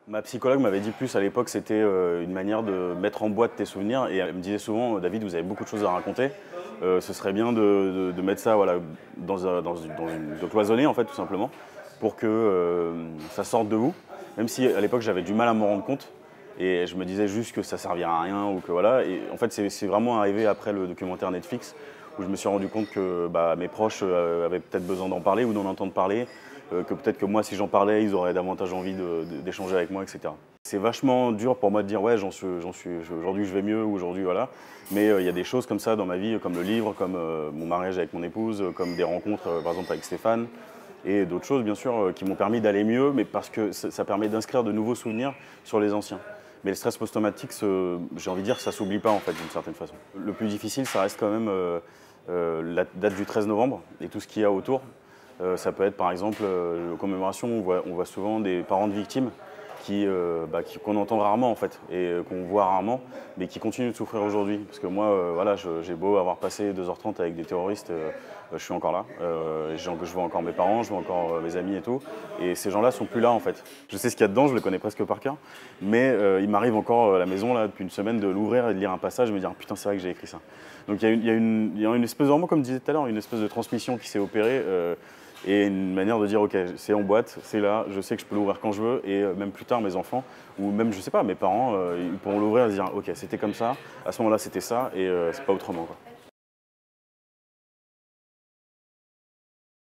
Ma psychologue m'avait dit plus à l'époque, c'était une manière de mettre en boîte tes souvenirs et elle me disait souvent: «David, vous avez beaucoup de choses à raconter, ce serait bien de mettre ça voilà, de cloisonner en fait tout simplement pour que, ça sorte de vous». Même si à l'époque j'avais du mal à m'en rendre compte et je me disais juste que ça servirait à rien ou que voilà et en fait c'est vraiment arrivé après le documentaire Netflix où je me suis rendu compte que, bah, mes proches, avaient peut-être besoin d'en parler ou d'en entendre parler, que peut-être que moi si j'en parlais, ils auraient davantage envie d'échanger avec moi et cetera. C'est vachement dur pour moi de dire: «Ouais, aujourd'hui je vais mieux» ou «Aujourd'hui voilà», mais il y a des choses comme ça dans ma vie, comme le livre, comme, mon mariage avec mon épouse, comme des rencontres, par exemple avec Stéphane et d'autres choses bien sûr, qui m'ont permis d'aller mieux, mais parce que ça permet d'inscrire de nouveaux souvenirs sur les anciens. Mais le stress post-traumatique, j'ai envie de dire, ça s'oublie pas en fait d'une certaine façon. Le plus difficile, ça reste quand même la date du 13 novembre et tout ce qu'il y a autour. Ça peut être par exemple aux commémorations, on voit souvent des parents de victimes qu'on entend rarement en fait et qu'on voit rarement, mais qui continuent de souffrir aujourd'hui. Parce que moi, voilà, j'ai beau avoir passé 2h30 avec des terroristes, je suis encore là. Je vois encore mes parents, je vois encore mes amis et tout. Et ces gens-là sont plus là en fait. Je sais ce qu'il y a dedans, je les connais presque par cœur, mais il m'arrive encore à la maison là depuis une semaine de l'ouvrir et de lire un passage et de me dire ah, putain c'est vrai que j'ai écrit ça. Donc il y a une espèce vraiment comme je disais tout à l'heure, une espèce de transmission qui s'est opérée. Et une manière de dire ok c'est en boîte, c'est là, je sais que je peux l'ouvrir quand je veux et même plus tard mes enfants ou même je sais pas mes parents ils pourront l'ouvrir et se dire ok c'était comme ça, à ce moment-là c'était ça et c'est pas autrement quoi.